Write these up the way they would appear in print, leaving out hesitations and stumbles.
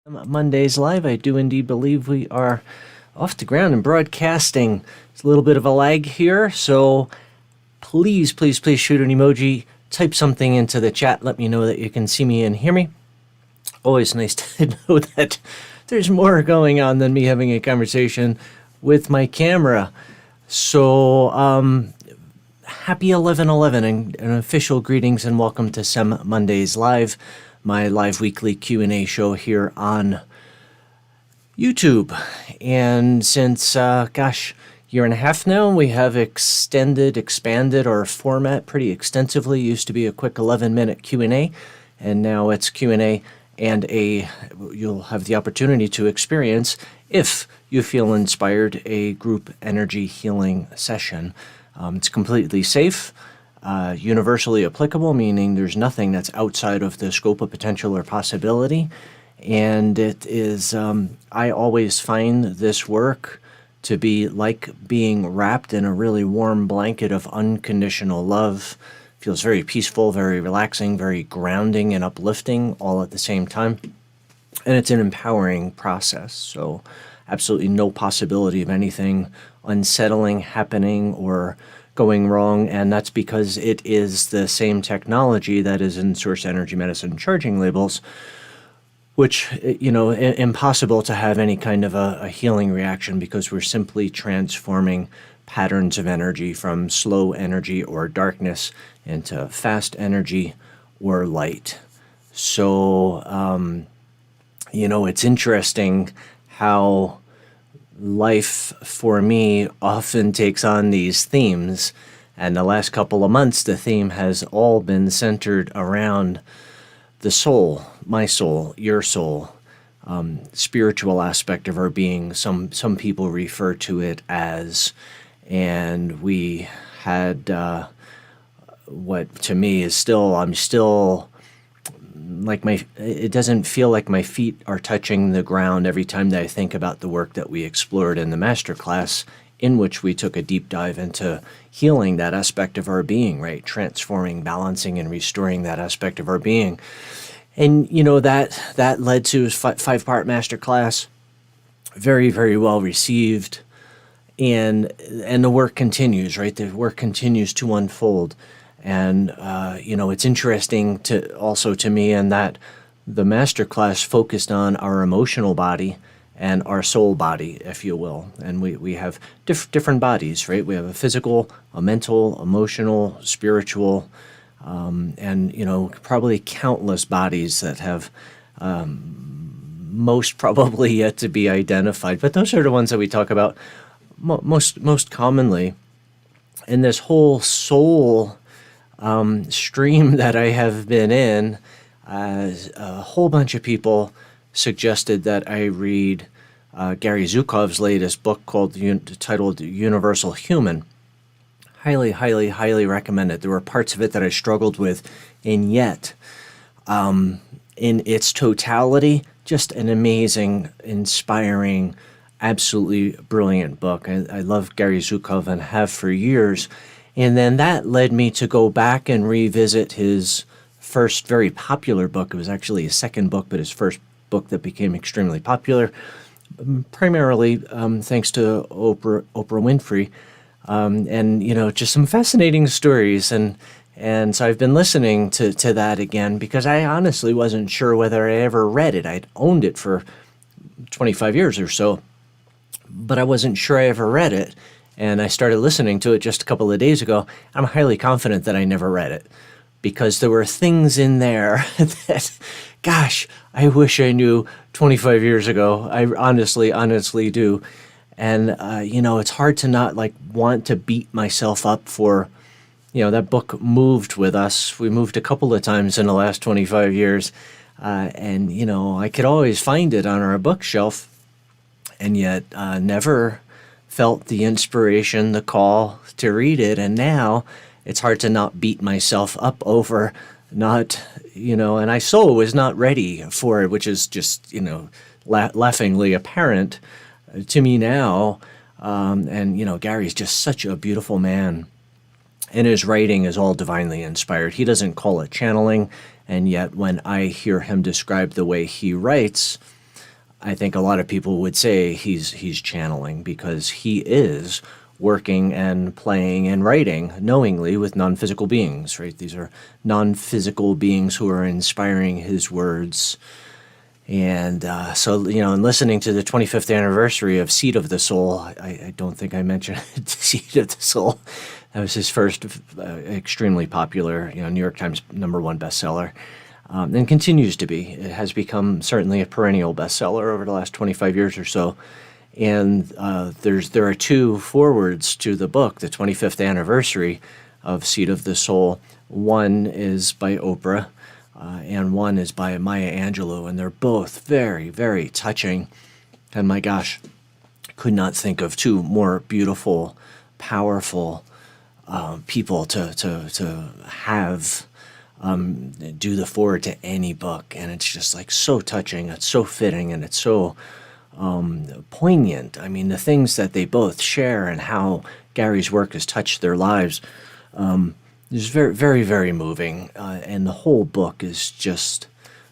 Mondays live. I do indeed believe we are off the ground and broadcasting. It's a little bit of a lag here, so please shoot an emoji, type something into the chat, let me know that you can see me and hear me. Always nice to know that there's more going on than me having a conversation with my camera. So, happy 11/11 and official greetings and welcome to SEM Mondays Live, my live weekly Q&A show here on YouTube. And since, year and a half now, we have expanded our format pretty extensively. Used to be a quick 11-minute Q&A, and now it's Q&A and you'll have the opportunity to experience, if you feel inspired, a group energy healing session. It's completely safe, universally applicable, meaning there's nothing that's outside of the scope of potential or possibility. And it is, I always find this work to be like being wrapped in a really warm blanket of unconditional love. Feels very peaceful, very relaxing, very grounding and uplifting all at the same time. And it's an empowering process. So absolutely no possibility of anything unsettling happening or going wrong, and that's because it is the same technology that is in source energy medicine charging labels, which, impossible to have any kind of a healing reaction because we're simply transforming patterns of energy from slow energy or darkness into fast energy or light. So, it's interesting how life for me often takes on these themes, and the last couple of months the theme has all been centered around the soul, my soul, your soul, spiritual aspect of our being. Some people refer to it as, and we had what to me is still, I'm still like it doesn't feel like my feet are touching the ground every time that I think about the work that we explored in the masterclass, in which we took a deep dive into healing that aspect of our being, right? Transforming, balancing, and restoring that aspect of our being. And, that led to a five-part masterclass, very, very well received. And the work continues, right? The work continues to unfold. And, it's interesting to me in that the masterclass focused on our emotional body and our soul body, if you will. And we have different bodies, right? We have a physical, a mental, emotional, spiritual, and, probably countless bodies that have most probably yet to be identified. But those are the ones that we talk about most commonly. And this whole soul stream that I have been in, a whole bunch of people suggested that I read Gary Zhukov's latest book titled Universal Human. Highly recommend it. There were parts of it that I struggled with, and yet, in its totality, just an amazing, inspiring, absolutely brilliant book. I love Gary Zhukov and have for years. And then that led me to go back and revisit his first very popular book. It was actually his second book, but his first book that became extremely popular, primarily thanks to Oprah Winfrey. And, just some fascinating stories. And so I've been listening to that again because I honestly wasn't sure whether I ever read it. I'd owned it for 25 years or so, but I wasn't sure I ever read it. And I started listening to it just a couple of days ago. I'm highly confident that I never read it because there were things in there that, gosh, I wish I knew 25 years ago. I honestly do. And, it's hard to not want to beat myself up for, that book moved with us. We moved a couple of times in the last 25 years. And, I could always find it on our bookshelf and yet never felt the inspiration, the call to read it. And now it's hard to not beat myself up over not, and I was not ready for it, which is just, laughingly apparent to me now. And, Gary's just such a beautiful man. And his writing is all divinely inspired. He doesn't call it channeling. And yet when I hear him describe the way he writes, I think a lot of people would say he's channeling, because he is working and playing and writing knowingly with non-physical beings, right? These are non-physical beings who are inspiring his words. And so, in listening to the 25th anniversary of Seed of the Soul, I don't think I mentioned Seed of the Soul. That was his first extremely popular, New York Times #1 bestseller, and continues to be. It has become certainly a perennial bestseller over the last 25 years or so. And there are 2 forewords to the book, the 25th anniversary of Seed of the Soul. One is by Oprah, and one is by Maya Angelou, and they're both very, very touching. And my gosh, could not think of 2 more beautiful, powerful people to have do the foreword to any book. And it's just like so touching, it's so fitting, and it's so poignant. I mean, the things that they both share and how Gary's work has touched their lives is very, very, very moving. And the whole book is just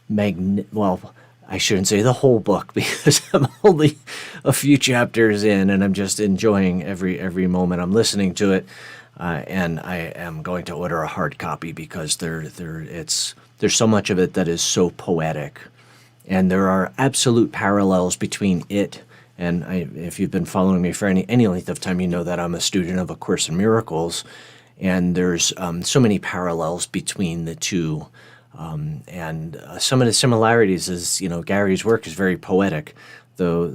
well, I shouldn't say the whole book, because I'm only a few chapters in, and I'm just enjoying every moment I'm listening to it. And I am going to order a hard copy, because there's so much of it that is so poetic. And there are absolute parallels between it and if you've been following me for any length of time, you know that I'm a student of A Course in Miracles, and there's so many parallels between the two. And some of the similarities is, Gary's work is very poetic. The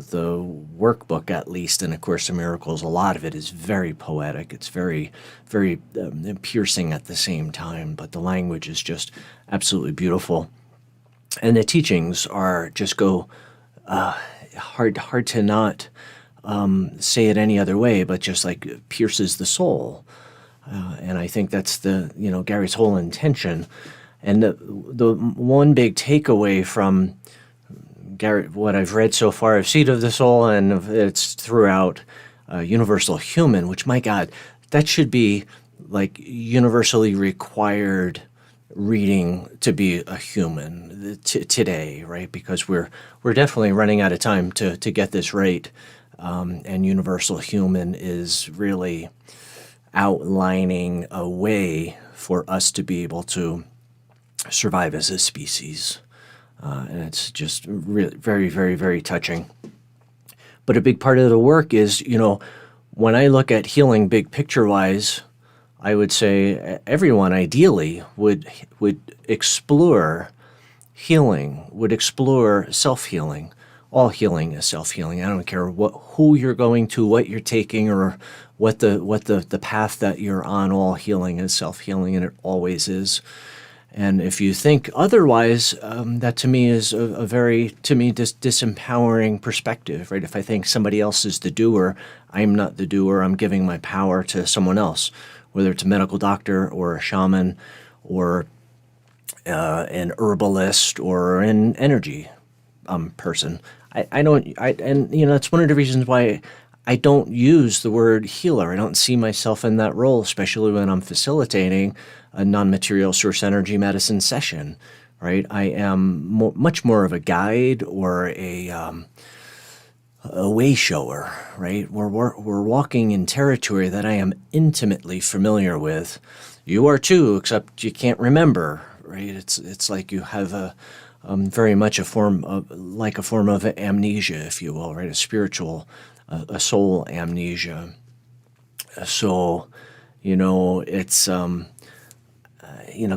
workbook, at least in A Course in Miracles, a lot of it is very poetic. It's very, very piercing at the same time, but the language is just absolutely beautiful. And the teachings are just go hard to not say it any other way, but just like pierces the soul. And I think that's Gary's whole intention. And the one big takeaway from Gary, what I've read so far of Seed of the Soul, and it's throughout Universal Human, which, my God, that should be like universally required reading to be a human today, right? Because we're definitely running out of time to get this right. And Universal Human is really outlining a way for us to be able to survive as a species. And it's just really very, very, very touching. But a big part of the work is, when I look at healing big picture-wise, I would say everyone ideally would explore healing, would explore self-healing. All healing is self-healing. I don't care who you're going to, what you're taking, or what the path that you're on. All healing is self-healing, and it always is. And if you think otherwise, that to me is a very, disempowering perspective, right? If I think somebody else is the doer, I'm not the doer. I'm giving my power to someone else, whether it's a medical doctor or a shaman or an herbalist or an energy person. That's one of the reasons why I don't use the word healer. I don't see myself in that role, especially when I'm facilitating a non-material source energy medicine session, right? I am much more of a guide or a way shower, right? We're walking in territory that I am intimately familiar with. You are too, except you can't remember, right? It's like you have a very much a form of amnesia, if you will, right? A spiritual, a soul amnesia. So, it's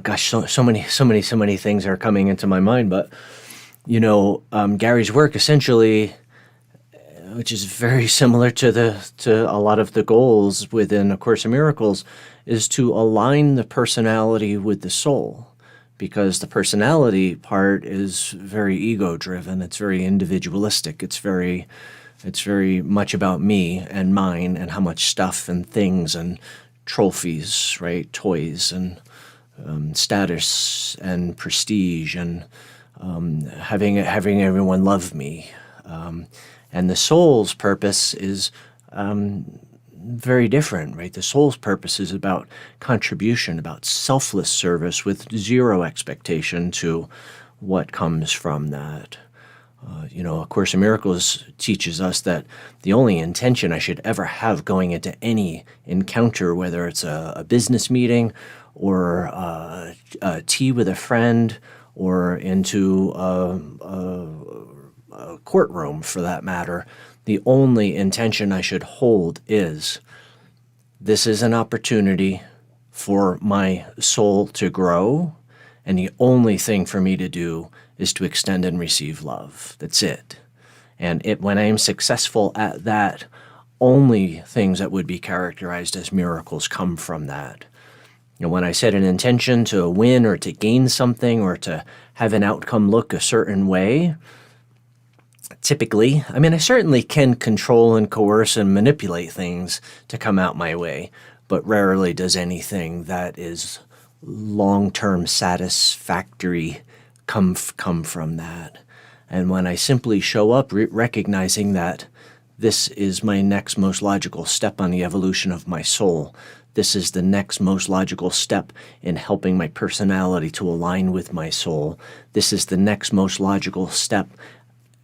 gosh, so many things are coming into my mind. But Gary's work essentially, which is very similar to a lot of the goals within A Course in Miracles, is to align the personality with the soul. Because the personality part is very ego-driven. It's very individualistic. It's very much about me and mine and how much stuff and things and trophies, right, toys and status and prestige and having everyone love me. And the soul's purpose is very different, right? The soul's purpose is about contribution, about selfless service with zero expectation to what comes from that. A Course in Miracles teaches us that the only intention I should ever have going into any encounter, whether it's a business meeting or a tea with a friend or into a courtroom for that matter, the only intention I should hold is, this is an opportunity for my soul to grow, and the only thing for me to do is to extend and receive love. That's it. And when I am successful at that, only things that would be characterized as miracles come from that. When I set an intention to win or to gain something or to have an outcome look a certain way, typically, I certainly can control and coerce and manipulate things to come out my way, but rarely does anything that is long-term satisfactory come from that. And when I simply show up recognizing that this is my next most logical step on the evolution of my soul, this is the next most logical step in helping my personality to align with my soul, this is the next most logical step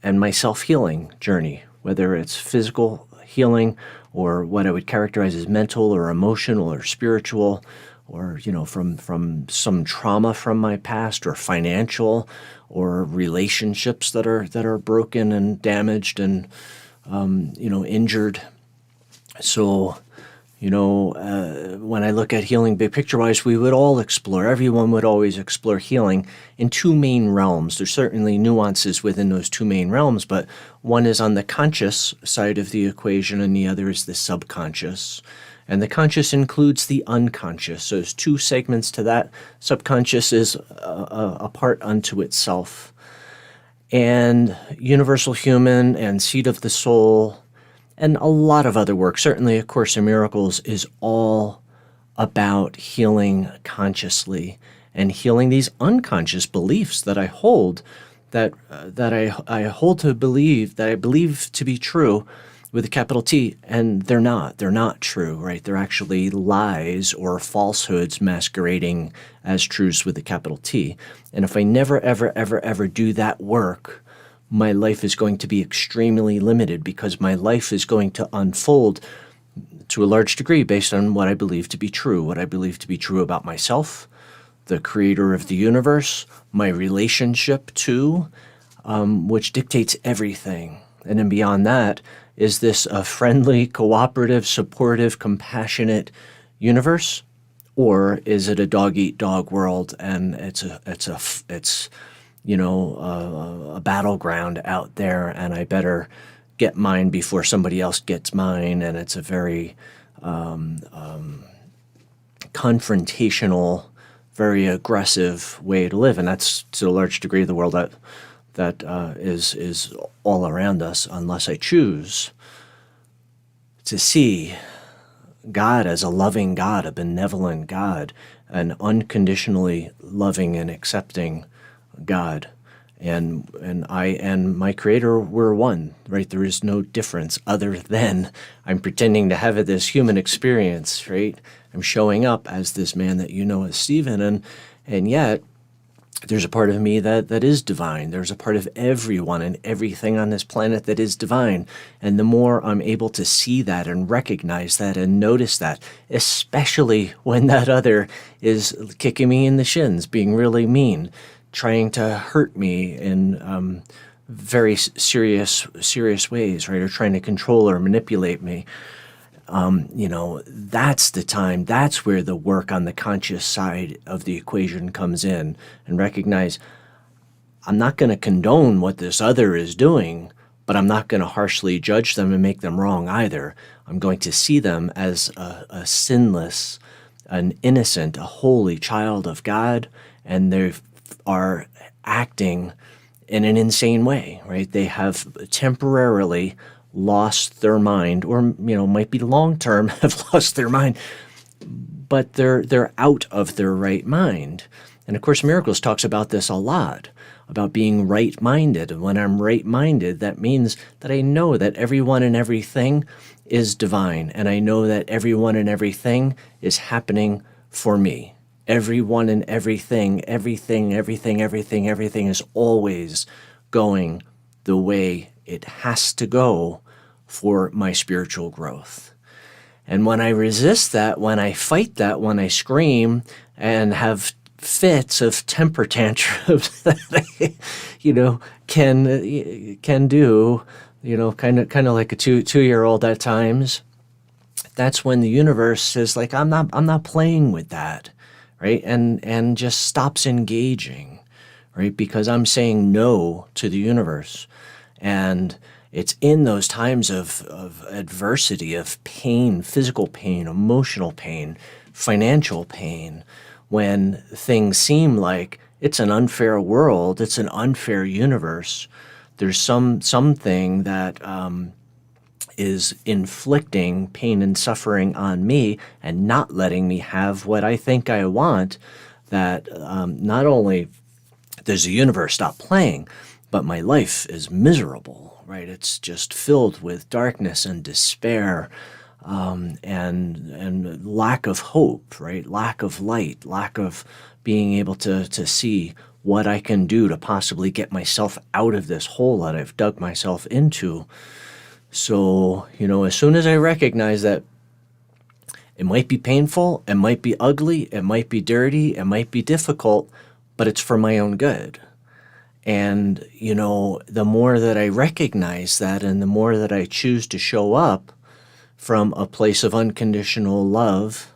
in my self-healing journey, whether it's physical healing or what I would characterize as mental or emotional or spiritual, or from some trauma from my past, or financial, or relationships that are broken and damaged and injured. So when I look at healing big picture-wise, everyone would always explore healing in two main realms. There's certainly nuances within those two main realms, but one is on the conscious side of the equation and the other is the subconscious. And the conscious includes the unconscious. So there's two segments to that. Subconscious is a part unto itself. And Universal Human and Seed of the Soul and a lot of other work, certainly A Course in Miracles, is all about healing consciously and healing these unconscious beliefs that I hold, that I hold to believe, that I believe to be true with a capital T, and they're not true, right? They're actually lies or falsehoods masquerading as truths with a capital T. And if I never, ever, ever, ever do that work, my life is going to be extremely limited, because my life is going to unfold to a large degree based on what I believe to be true, what I believe to be true about myself, the creator of the universe, my relationship to, which dictates everything. And then beyond that, is this a friendly, cooperative, supportive, compassionate universe, or is it a dog-eat-dog world and it's a battleground out there, and I better get mine before somebody else gets mine, and it's a very confrontational, very aggressive way to live, and that's to a large degree the world that is all around us, unless I choose to see God as a loving God, a benevolent God, an unconditionally loving and accepting God. And I and my Creator were one, right? There is no difference other than I'm pretending to have this human experience, right? I'm showing up as this man that you know as Stephen, and yet there's a part of me that is divine. There's a part of everyone and everything on this planet that is divine. And the more I'm able to see that and recognize that and notice that, especially when that other is kicking me in the shins, being really mean, trying to hurt me in very serious ways, right? Or trying to control or manipulate me. That's the time, that's where the work on the conscious side of the equation comes in, and recognize I'm not going to condone what this other is doing, but I'm not going to harshly judge them and make them wrong either. I'm going to see them as a sinless, an innocent, a holy child of God, and they are acting in an insane way, right? They have temporarily lost their mind, or might be long-term have lost their mind, but they're out of their right mind. And of course, Miracles talks about this a lot, about being right-minded. And when I'm right-minded, that means that I know that everyone and everything is divine, and I know that everyone and everything is happening for me. Everyone and everything is always going the way it has to go for my spiritual growth. And when I resist that, when I fight that, when I scream and have fits of temper tantrums that I, can do, kind of like a two-year-old at times, that's when the universe says, like, I'm not playing with that, right? And just stops engaging, right? Because I'm saying no to the universe. And it's in those times of adversity, of pain, physical pain, emotional pain, financial pain, when things seem like it's an unfair world, it's an unfair universe. There's something that is inflicting pain and suffering on me and not letting me have what I think I want, that not only does the universe stop playing, but my life is miserable, right? It's just filled with darkness and despair, and lack of hope, right? Lack of light, lack of being able to see what I can do to possibly get myself out of this hole that I've dug myself into. So, as soon as I recognize that it might be painful, it might be ugly, it might be dirty, it might be difficult, but it's for my own good. And, the more that I recognize that, and the more that I choose to show up from a place of unconditional love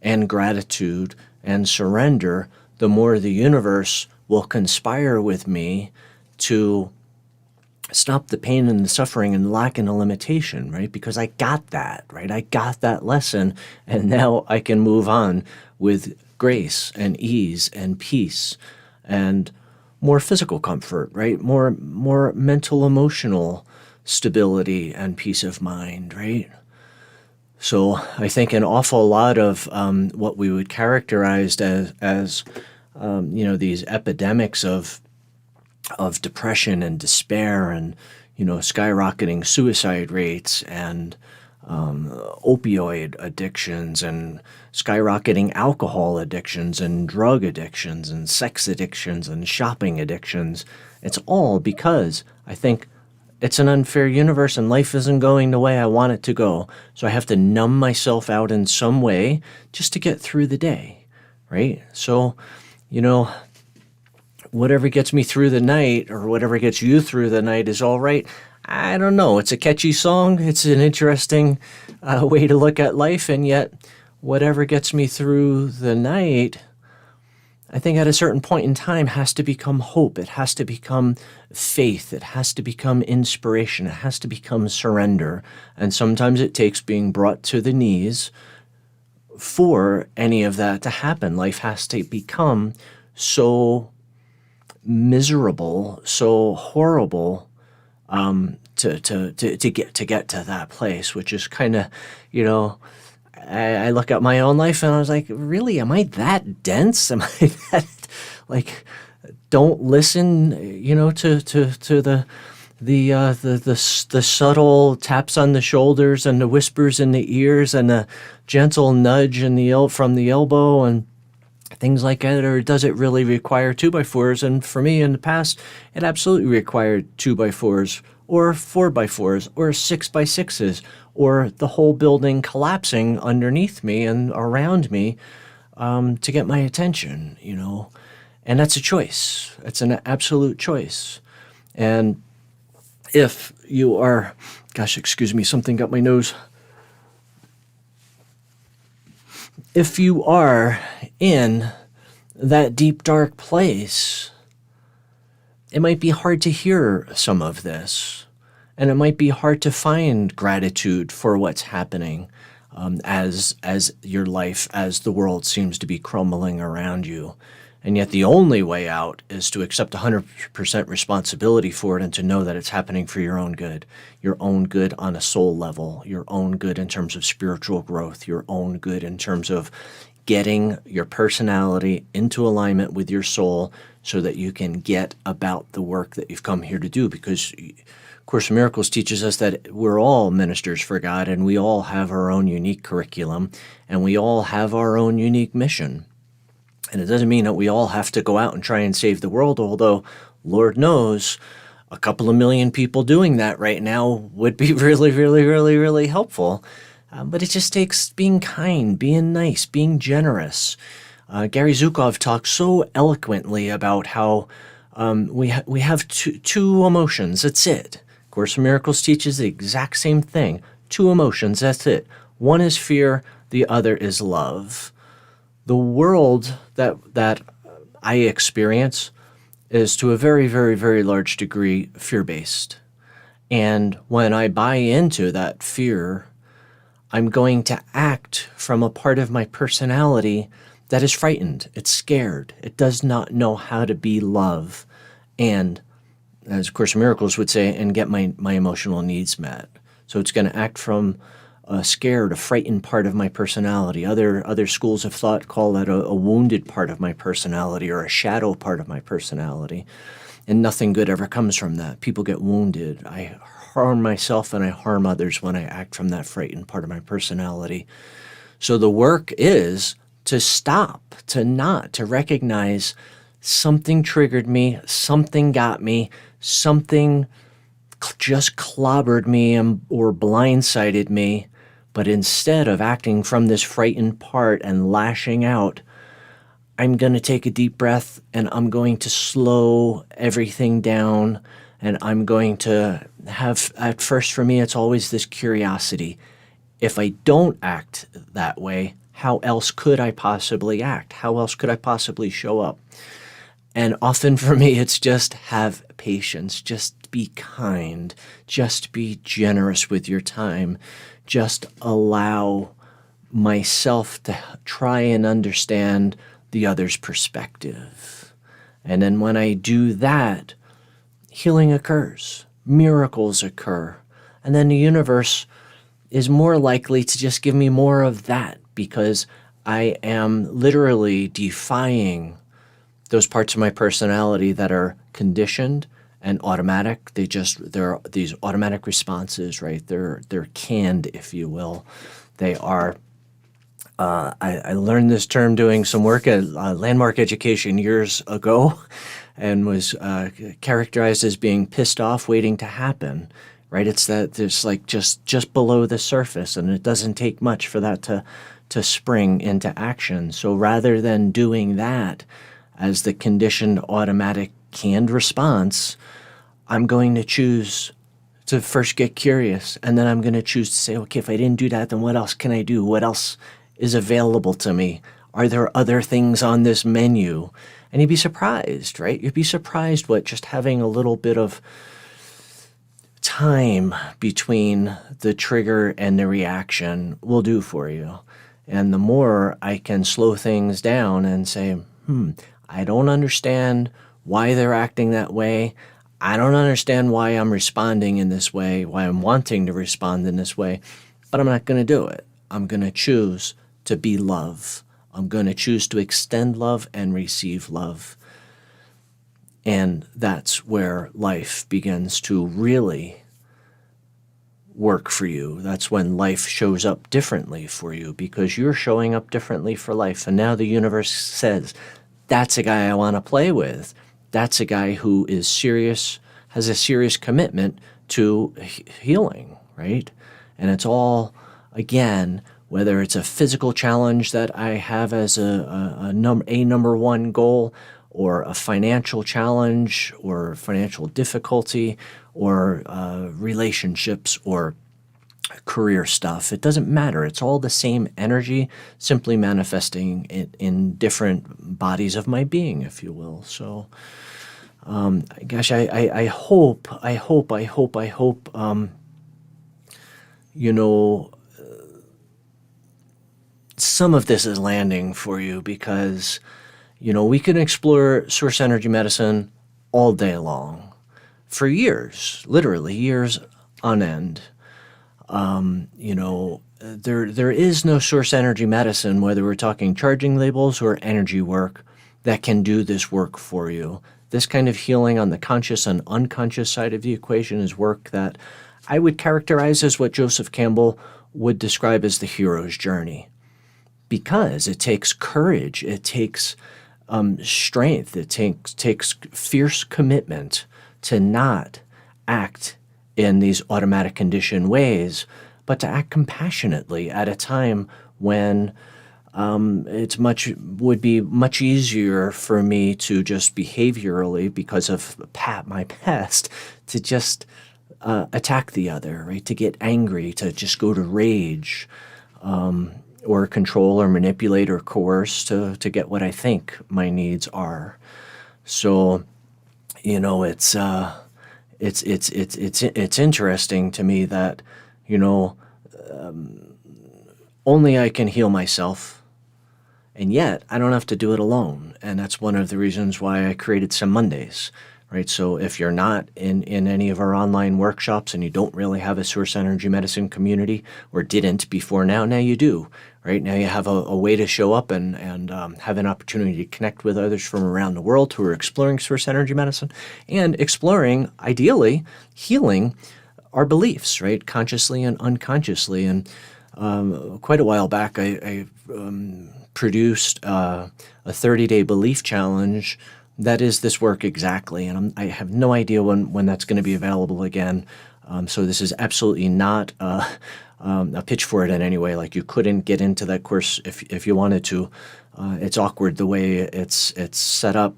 and gratitude and surrender, the more the universe will conspire with me to stop the pain and the suffering and the lack and the limitation, right? Because I got that, right? I got that lesson, and now I can move on with grace and ease and peace and more physical comfort, right? More mental, emotional stability and peace of mind, right? So I think an awful lot of what we would characterize as these epidemics of depression and despair, and skyrocketing suicide rates, and opioid addictions, and skyrocketing alcohol addictions, and drug addictions, and sex addictions, and shopping addictions. It's all because I think it's an unfair universe and life isn't going the way I want it to go. So I have to numb myself out in some way just to get through the day, right? So, whatever gets me through the night, or whatever gets you through the night, is all right. I don't know. It's a catchy song. It's an interesting way to look at life. And yet, whatever gets me through the night, I think at a certain point in time has to become hope. It has to become faith. It has to become inspiration. It has to become surrender. And sometimes it takes being brought to the knees for any of that to happen. Life has to become so miserable, so horrible, to get to that place, which is kind of, I look at my own life and I was like, really, am I that dense? Am I that, like, don't listen, to the subtle taps on the shoulders and the whispers in the ears and the gentle nudge from the elbow and things like that? Or does it really require 2x4s? And for me in the past, it absolutely required 2x4s or 4x4s or 6x6s, or the whole building collapsing underneath me and around me to get my attention, And that's a choice. It's an absolute choice. And if you are, gosh, excuse me, something got my nose. If you are in that deep, dark place, it might be hard to hear some of this, and it might be hard to find gratitude for what's happening as your life, as the world seems to be crumbling around you. And yet the only way out is to accept 100% responsibility for it, and to know that it's happening for your own good on a soul level, your own good in terms of spiritual growth, your own good in terms of getting your personality into alignment with your soul so that you can get about the work that you've come here to do. Because Course in Miracles teaches us that we're all ministers for God, and we all have our own unique curriculum, and we all have our own unique mission. And it doesn't mean that we all have to go out and try and save the world, although Lord knows a couple of million people doing that right now would be really, really, really, really helpful. But it just takes being kind, being nice, being generous. Gary Zukov talks so eloquently about how we have two emotions. That's it. Course in Miracles teaches the exact same thing. Two emotions. That's it. One is fear. The other is love. The world that I experience is to a very, very, very large degree fear-based. And when I buy into that fear, I'm going to act from a part of my personality that is frightened. It's scared. It does not know how to be love. And as A Course in Miracles would say, and get my emotional needs met. So it's going to act from a scared, a frightened part of my personality. Other schools of thought call that a wounded part of my personality or a shadow part of my personality. And nothing good ever comes from that. People get wounded. I harm myself and I harm others when I act from that frightened part of my personality. So the work is to stop, to recognize something triggered me, something got me, something just clobbered me or blindsided me. But instead of acting from this frightened part and lashing out, I'm going to take a deep breath and I'm going to slow everything down. And I'm going to have, at first for me, it's always this curiosity. If I don't act that way, how else could I possibly act? How else could I possibly show up? And often for me, it's just have patience, just be kind, just be generous with your time, just allow myself to try and understand the other's perspective. And then when I do that, healing occurs, miracles occur, and then the universe is more likely to just give me more of that because I am literally defying those parts of my personality that are conditioned and automatic. They're these automatic responses, right? They're canned, if you will. They are. I learned this term doing some work at Landmark Education years ago, and was characterized as being pissed off, waiting to happen. Right? It's that there's like just below the surface, and it doesn't take much for that to spring into action. So rather than doing that as the conditioned, automatic, canned response, I'm going to choose to first get curious, and then I'm going to choose to say, okay, if I didn't do that, then what else can I do? What else is available to me? Are there other things on this menu? And you'd be surprised, right? You'd be surprised what just having a little bit of time between the trigger and the reaction will do for you. And the more I can slow things down and say, I don't understand why they're acting that way. I don't understand why I'm responding in this way, why I'm wanting to respond in this way, but I'm not going to do it. I'm going to choose to be love. I'm going to choose to extend love and receive love. And that's where life begins to really work for you. That's when life shows up differently for you because you're showing up differently for life. And now the universe says, that's a guy I want to play with. That's a guy who is serious, has a serious commitment to healing, right? And it's all, again, whether it's a physical challenge that I have as a number one goal, or a financial challenge, or financial difficulty, or relationships, or career stuff. It doesn't matter. It's all the same energy, simply manifesting it in different bodies of my being, if you will. So, gosh, I hope, some of this is landing for you because, we can explore source energy medicine all day long for years, literally years on end. There is no source energy medicine, whether we're talking charging labels or energy work, that can do this work for you. This kind of healing on the conscious and unconscious side of the equation is work that I would characterize as what Joseph Campbell would describe as the hero's journey. Because it takes courage, it takes strength, it takes fierce commitment to not act in these automatic condition ways, but to act compassionately at a time when would be much easier for me to just behaviorally, because of my past, to just attack the other, right? To get angry, to just go to rage, or control or manipulate or coerce to get what I think my needs are. So, it's interesting to me that, only I can heal myself. And yet, I don't have to do it alone. And that's one of the reasons why I created SEM Mondays, right? So if you're not in any of our online workshops and you don't really have a source energy medicine community, or didn't before now you do, right? Now you have a way to show up and have an opportunity to connect with others from around the world who are exploring source energy medicine and exploring, ideally, healing our beliefs, right? Consciously and unconsciously. And quite a while back, I produced a 30-day belief challenge that is this work exactly, and I have no idea when that's going to be available again. So this is absolutely not a pitch for it in any way. Like, you couldn't get into that course if you wanted to. It's awkward the way it's set up,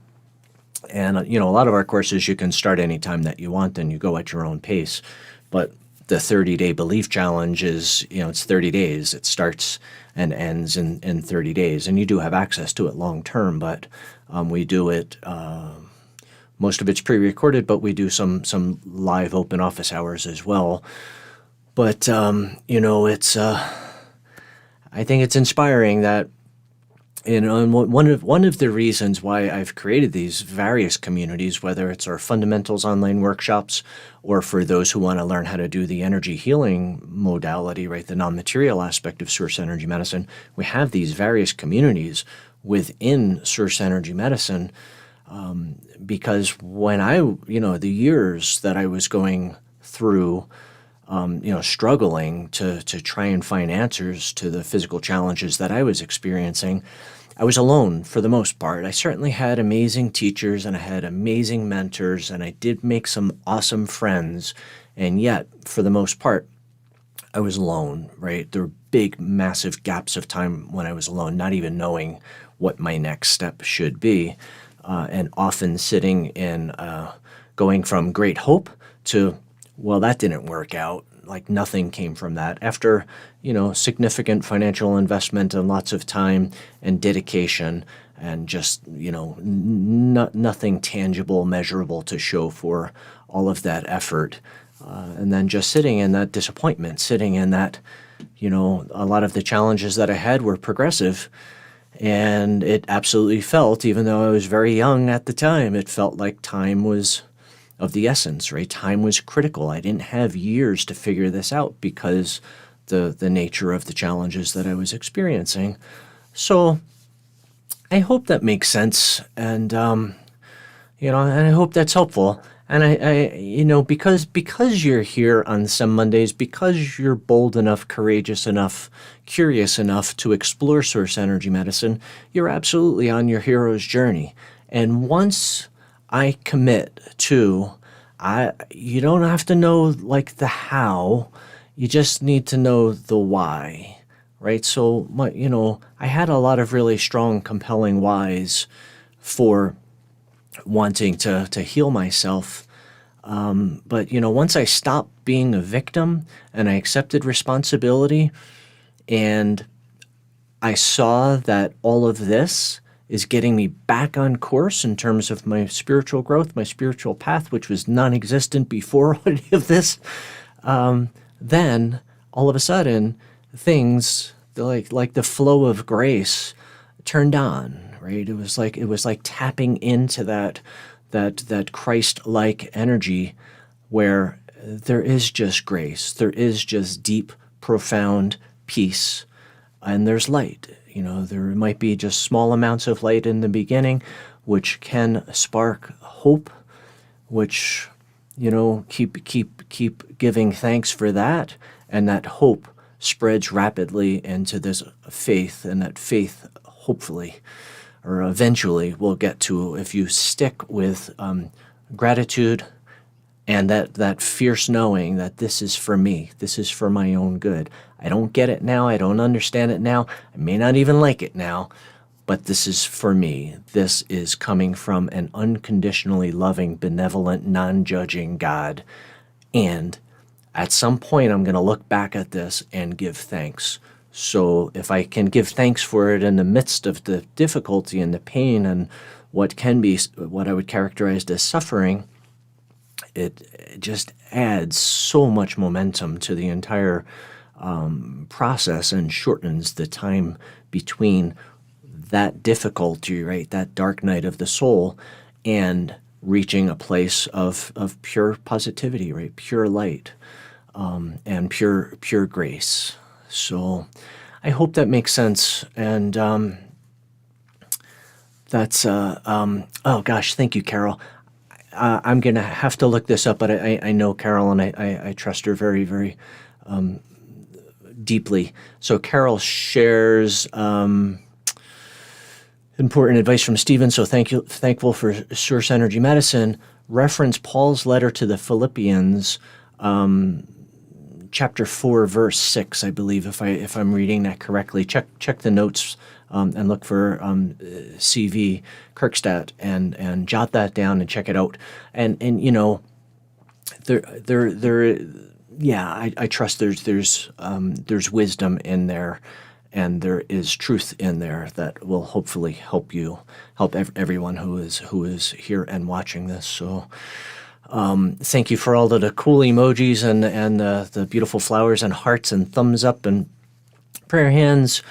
and a lot of our courses you can start anytime that you want and you go at your own pace, but the 30-day belief challenge is, it's 30 days. It starts and ends in 30 days. And you do have access to it long term, but we do it, most of it's pre-recorded, but we do some live open office hours as well. But, it's, I think it's inspiring that, and one of the reasons why I've created these various communities, whether it's our fundamentals online workshops or for those who want to learn how to do the energy healing modality, right, the non-material aspect of source energy medicine, we have these various communities within source energy medicine, because when the years that I was going through, struggling to try and find answers to the physical challenges that I was experiencing, I was alone for the most part. I certainly had amazing teachers and I had amazing mentors and I did make some awesome friends. And yet, for the most part, I was alone, right? There were big, massive gaps of time when I was alone, not even knowing what my next step should be. And often sitting in, going from great hope to, well, that didn't work out. Like, nothing came from that. After, significant financial investment and lots of time and dedication and just, nothing tangible, measurable to show for all of that effort. And then just sitting in that disappointment, sitting in that, a lot of the challenges that I had were progressive. And it absolutely felt, even though I was very young at the time, it felt like time was of the essence, right? Time was critical. I didn't have years to figure this out because the nature of the challenges that I was experiencing. So I hope that makes sense, and and I hope that's helpful. And I because you're here on SEM Mondays, because you're bold enough, courageous enough, curious enough to explore source energy medicine, you're absolutely on your hero's journey. And once I commit to, you don't have to know like the how, you just need to know the why, right? So I had a lot of really strong, compelling whys for wanting to heal myself. But once I stopped being a victim and I accepted responsibility, and I saw that all of this is getting me back on course in terms of my spiritual growth, my spiritual path, which was non-existent before any of this, then all of a sudden things like the flow of grace turned on, right? It was like tapping into that Christ-like energy where there is just grace, there is just deep, profound peace, and there's light. There might be just small amounts of light in the beginning, which can spark hope, which, keep giving thanks for that. And that hope spreads rapidly into this faith, and that faith, hopefully, or eventually will get to, if you stick with gratitude And that fierce knowing that this is for me, this is for my own good. I don't get it now, I don't understand it now, I may not even like it now, but this is for me. This is coming from an unconditionally loving, benevolent, non-judging God. And at some point, I'm going to look back at this and give thanks. So if I can give thanks for it in the midst of the difficulty and the pain and what can be what I would characterize as suffering, it just adds so much momentum to the entire process and shortens the time between that difficulty, right, that dark night of the soul, and reaching a place of pure positivity, right, pure light, and pure grace. So I hope that makes sense. And that's, oh gosh, thank you, Carol. I'm going to have to look this up, but I know Carol, and I trust her very, very deeply. So Carol shares important advice from Stephen. So thankful for Source Energy Medicine. Reference Paul's letter to the Philippians, chapter 4, verse 6, I believe, if I'm reading that correctly. Check the notes and look for CV Kirkstadt and jot that down and check it out. And you know, I trust there's wisdom in there, and there is truth in there that will hopefully help everyone who is here and watching this. So thank you for all of the cool emojis and the beautiful flowers and hearts and thumbs up and prayer hands.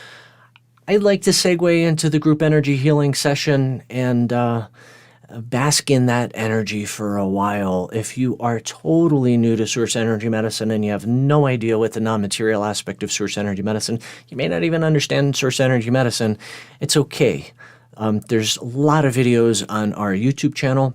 I'd like to segue into the group energy healing session and bask in that energy for a while. If you are totally new to Source Energy Medicine and you have no idea what the non-material aspect of Source Energy Medicine, you may not even understand Source Energy Medicine, it's okay. There's a lot of videos on our YouTube channel.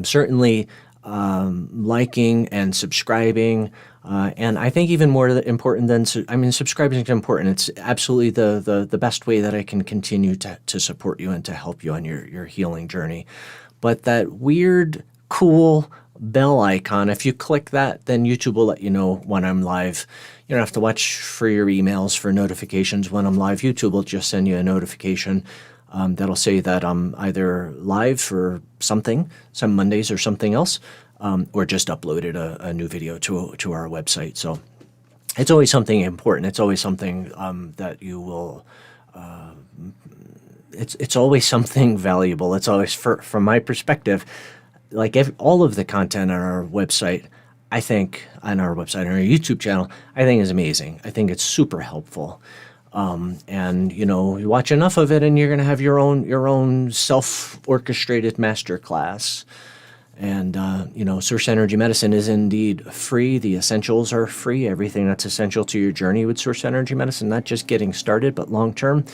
Certainly liking and subscribing, and I think even more important than, subscribing is important. It's absolutely the best way that I can continue to support you and to help you on your healing journey. But that weird, cool bell icon, if you click that, then YouTube will let you know when I'm live. You don't have to watch for your emails for notifications when I'm live. YouTube will just send you a notification that'll say that I'm either live for something, SEM Mondays or something else, or just uploaded a new video to our website. So it's always something important. It's always something that you will. It's always something valuable. It's always, from my perspective, like all of the content on our website, I think, on our website, on our YouTube channel, I think is amazing. I think it's super helpful. And you watch enough of it and you're going to have your own self-orchestrated master class. And Source Energy Medicine is indeed free. The essentials are free. Everything that's essential to your journey with Source Energy Medicine, not just getting started, but long-term,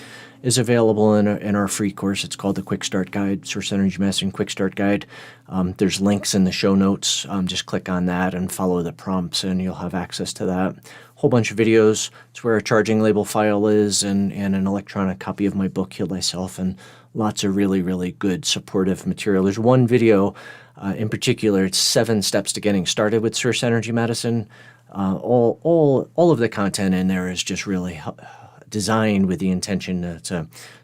is available in our free course. It's called the Quick Start Guide, Source Energy Medicine Quick Start Guide. There's links in the show notes. Just click on that and follow the prompts and you'll have access to that. Whole bunch of videos. It's where a charging label file is and an electronic copy of my book, Heal Thyself, and lots of really, really good supportive material. There's one video in particular. It's 7 steps to getting started with Source Energy Medicine. All of the content in there is just really designed with the intention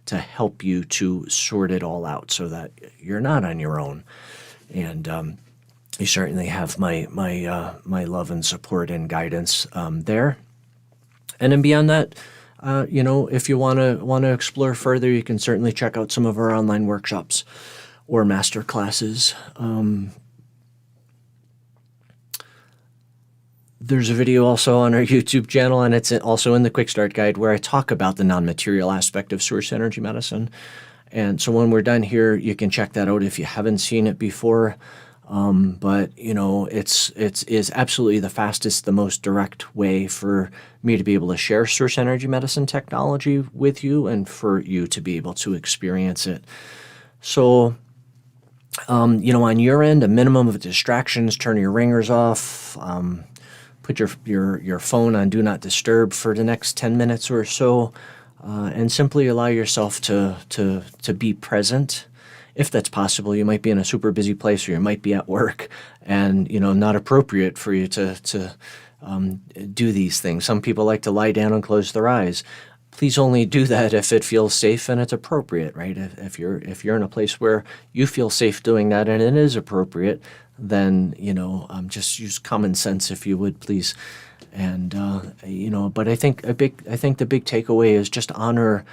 to help you to sort it all out so that you're not on your own. And you certainly have my love and support and guidance there. And then beyond that, if you want to explore further, you can certainly check out some of our online workshops or master classes. There's a video also on our YouTube channel, and it's also in the Quick Start Guide, where I talk about the non-material aspect of Source Energy Medicine. And so when we're done here, you can check that out if you haven't seen it before. But it's absolutely the fastest, the most direct way for me to be able to share Source Energy Medicine technology with you and for you to be able to experience it. So, on your end, a minimum of distractions, turn your ringers off, put your phone on Do Not Disturb for the next 10 minutes or so, and simply allow yourself to be present if that's possible. You might be in a super busy place, or you might be at work, and not appropriate for you to do these things. Some people like to lie down and close their eyes. Please only do that if it feels safe and it's appropriate, right? If you're in a place where you feel safe doing that and it is appropriate, then just use common sense, if you would, please. And but I think the big takeaway is just honor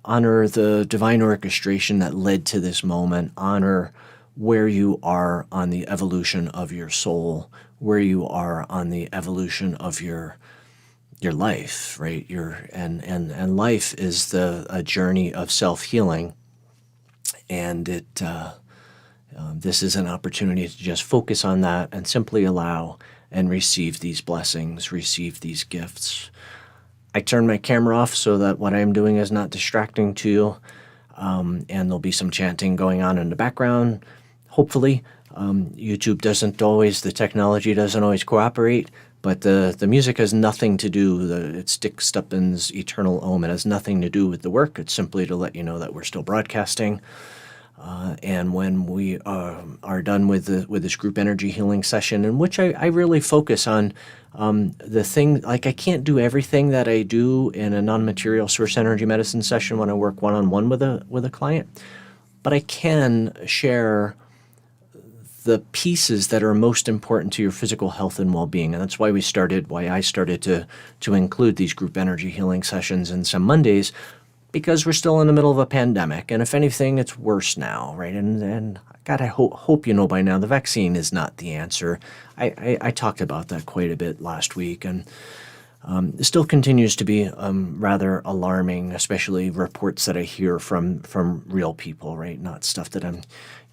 the divine orchestration that led to this moment. Honor where you are on the evolution of your soul, where you are on the evolution of your life, right? And life is a journey of self-healing, and this is an opportunity to just focus on that and simply allow and receive these blessings, receive these gifts. I turn my camera off so that what I'm doing is not distracting to you, and there'll be some chanting going on in the background, hopefully. YouTube the technology doesn't always cooperate, but the music has nothing to do, it's Dick Stupin's Eternal Ohm. It has nothing to do with the work. It's simply to let you know that we're still broadcasting. And when we are done with this group energy healing session, in which I really focus on the thing, like I can't do everything that I do in a non-material source energy medicine session when I work one-on-one with a client, but I can share the pieces that are most important to your physical health and well-being. And that's why I started to include these group energy healing sessions in SEM Mondays, because we're still in the middle of a pandemic. And if anything, it's worse now, right? And God, I hope you know by now, the vaccine is not the answer. I talked about that quite a bit last week, and it still continues to be rather alarming, especially reports that I hear from real people, right? Not stuff that I'm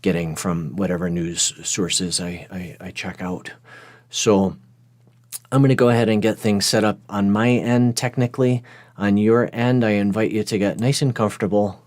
getting from whatever news sources I check out. So I'm going to go ahead and get things set up on my end technically. On your end, I invite you to get nice and comfortable.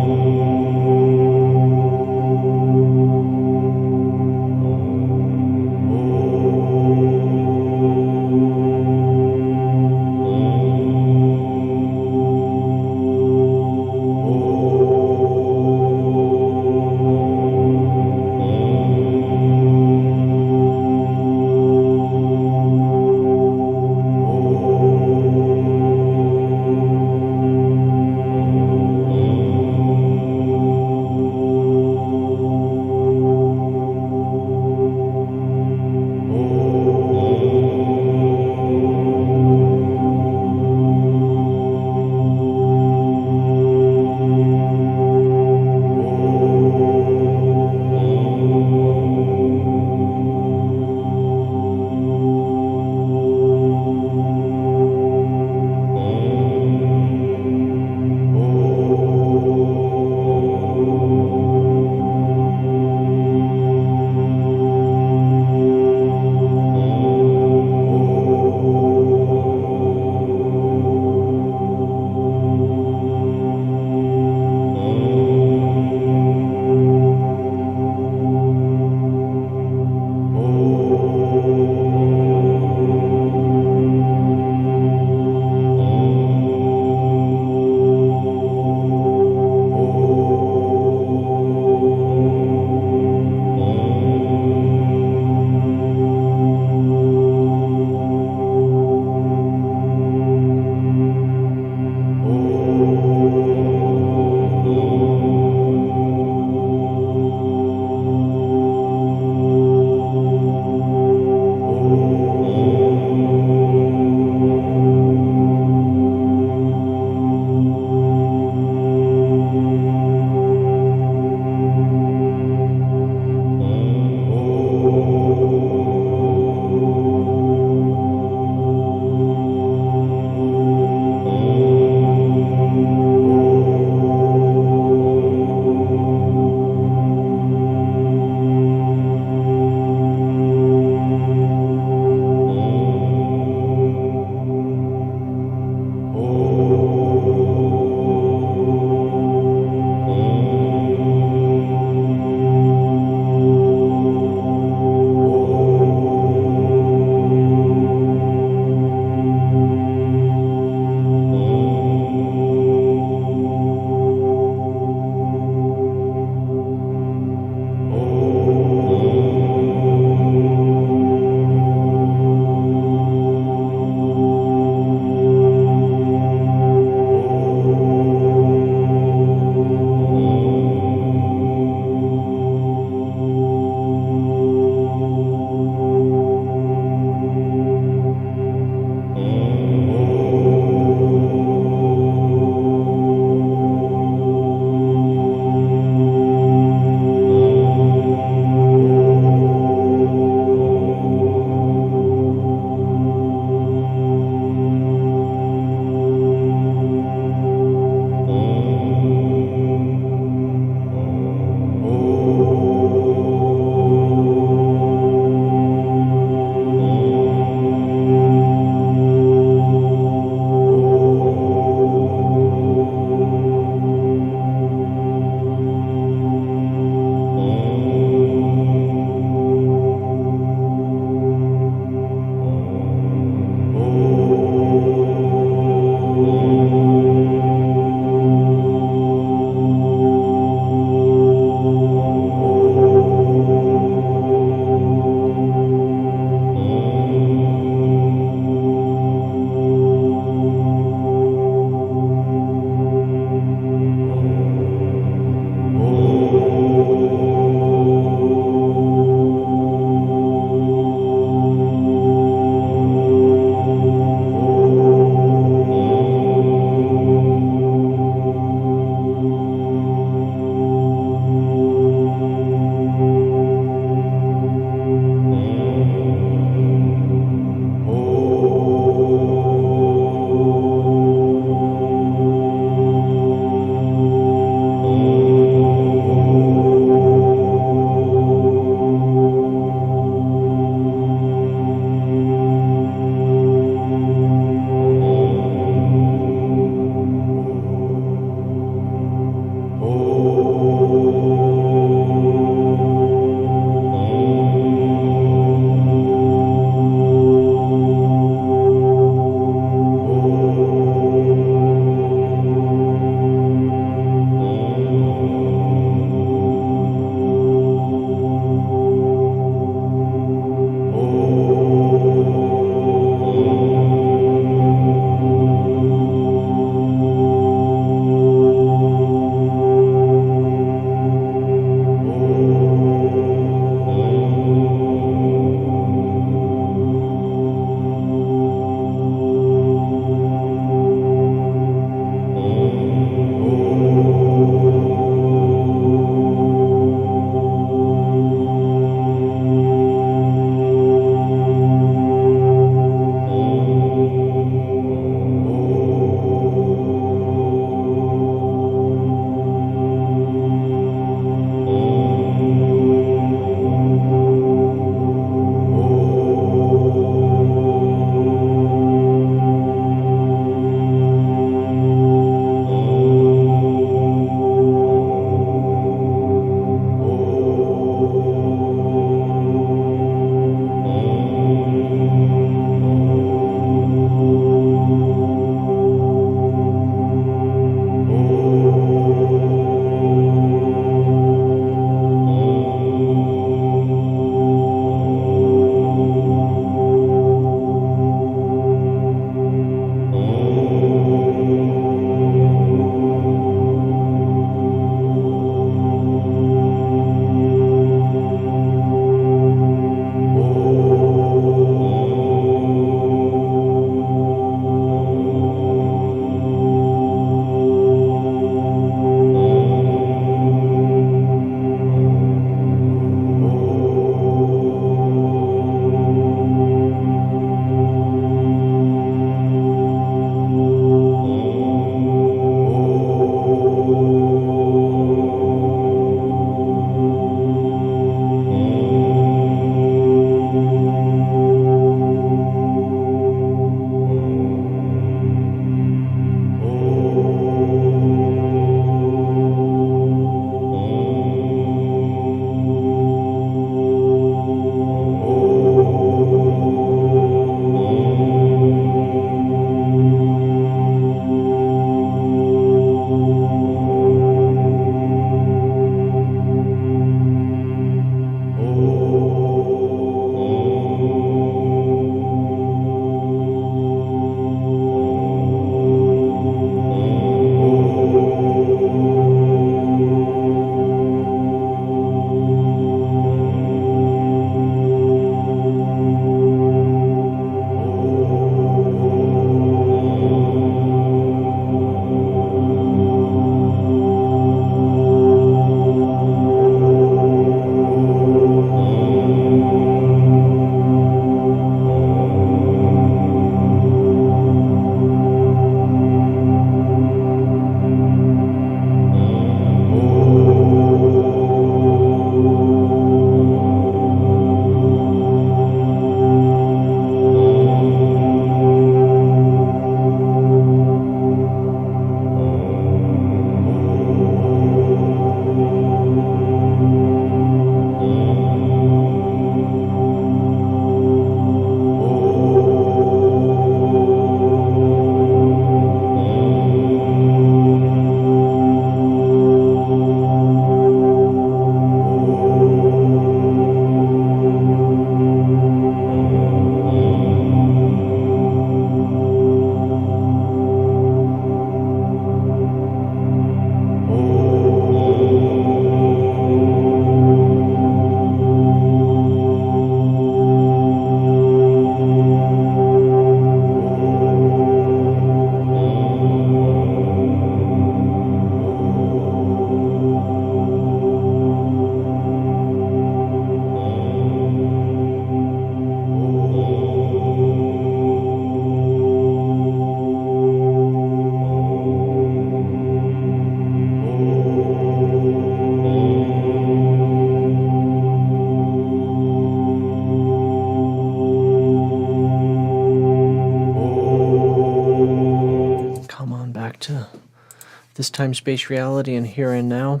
this time, space, reality, and here and now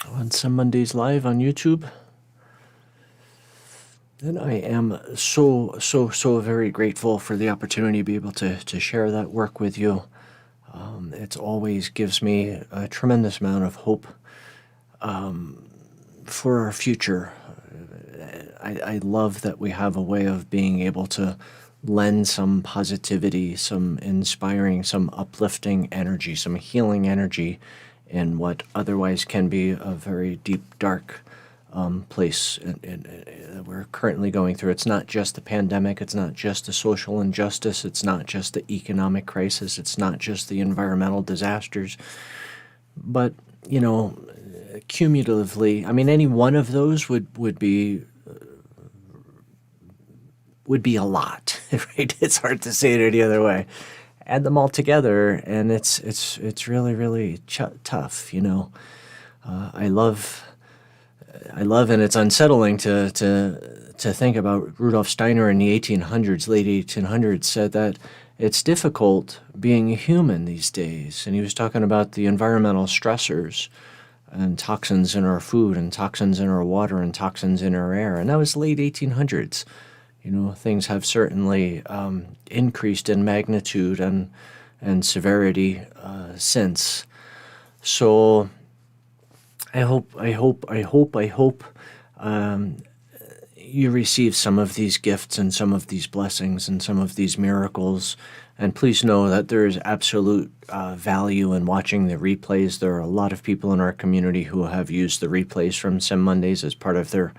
on SEM Mondays live on YouTube. And I am so very grateful for the opportunity to be able to share that work with you. It always gives me a tremendous amount of hope for our future. I love that we have a way of being able to lend some positivity, some inspiring, some uplifting energy, some healing energy in what otherwise can be a very deep, dark place that we're currently going through. It's not just the pandemic, it's not just the social injustice, it's not just the economic crisis, it's not just the environmental disasters, but, you know, cumulatively, I mean, any one of those would be a lot, right? It's hard to say it any other way. Add them all together, and it's really tough, you know. I love, and it's unsettling to think about. Rudolf Steiner in the late 1800s, said that it's difficult being a human these days, and he was talking about the environmental stressors and toxins in our food and toxins in our water and toxins in our air, and that was late 1800s. You know, things have certainly increased in magnitude and severity since. So I hope you receive some of these gifts and some of these blessings and some of these miracles. And please know that there is absolute value in watching the replays. There are a lot of people in our community who have used the replays from SEM Mondays as part of their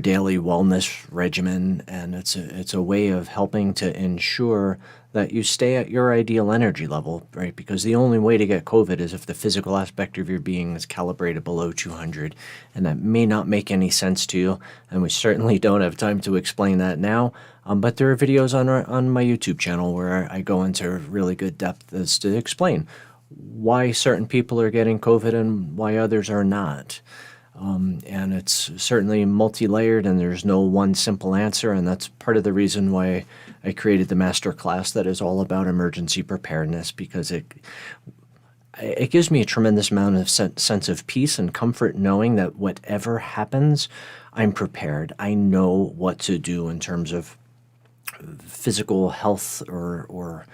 daily wellness regimen, and it's a way of helping to ensure that you stay at your ideal energy level, right? Because the only way to get COVID is if the physical aspect of your being is calibrated below 200, and that may not make any sense to you, and we certainly don't have time to explain that now, but there are videos on my YouTube channel where I go into really good depth as to explain why certain people are getting COVID and why others are not. And it's certainly multi-layered, and there's no one simple answer, and that's part of the reason why I created the master class that is all about emergency preparedness, because it gives me a tremendous amount of sense of peace and comfort knowing that whatever happens, I'm prepared. I know what to do in terms of physical health or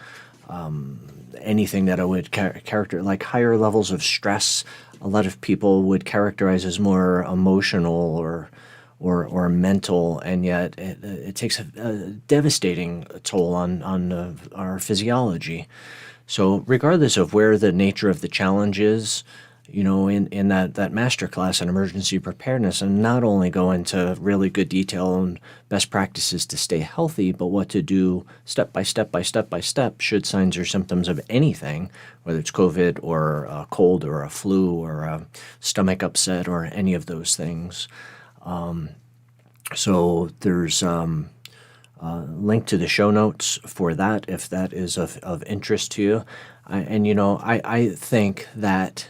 anything that I would character like higher levels of stress. A lot of people would characterize as more emotional or mental, and yet it takes a devastating toll on our physiology. So regardless of where the nature of the challenge is, you know, in that master class on emergency preparedness, and not only go into really good detail on best practices to stay healthy, but what to do step by step should signs or symptoms of anything, whether it's COVID or a cold or a flu or a stomach upset or any of those things. So there's a link to the show notes for that if that is of interest to you. I think that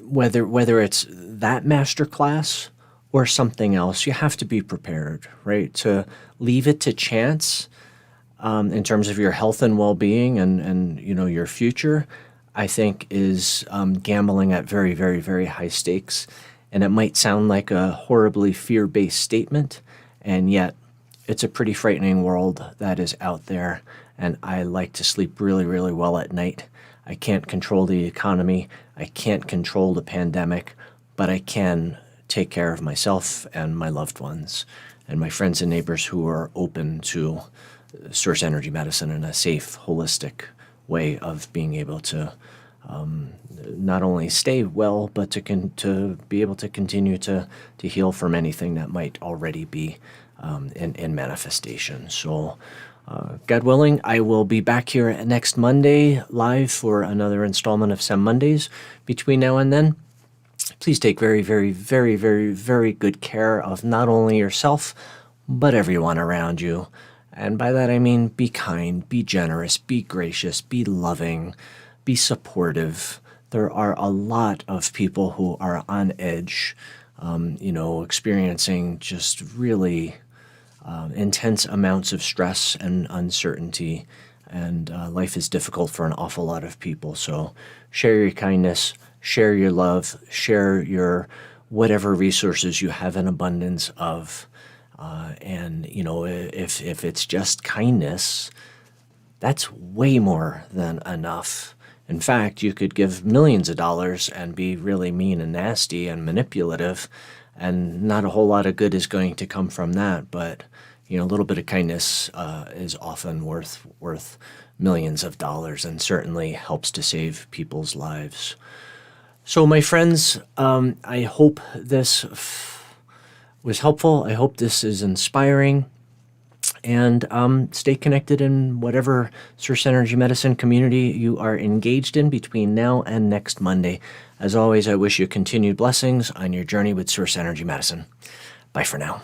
whether it's that master class or something else, you have to be prepared, right? To leave it to chance in terms of your health and well-being and you know, your future, I think is gambling at very high stakes. And it might sound like a horribly fear-based statement, and yet it's a pretty frightening world that is out there, and I like to sleep really well at night. I can't control the economy, I can't control the pandemic, but I can take care of myself and my loved ones and my friends and neighbors who are open to source energy medicine in a safe, holistic way of being able to not only stay well, but to be able to continue to heal from anything that might already be in manifestation. So God willing, I will be back here next Monday live for another installment of SEM Mondays. Between now and then, please take very good care of not only yourself, but everyone around you. And by that I mean be kind, be generous, be gracious, be loving, be supportive. There are a lot of people who are on edge, experiencing just really intense amounts of stress and uncertainty. and life is difficult for an awful lot of people. So share your kindness, share your love, share your whatever resources you have an abundance of. And, if it's just kindness, that's way more than enough. In fact, you could give millions of dollars and be really mean and nasty and manipulative, and not a whole lot of good is going to come from that. But, a little bit of kindness is often worth millions of dollars, and certainly helps to save people's lives. So, my friends, I hope this was helpful. I hope this is inspiring. And stay connected in whatever Source Energy Medicine community you are engaged in between now and next Monday. As always, I wish you continued blessings on your journey with Source Energy Medicine. Bye for now.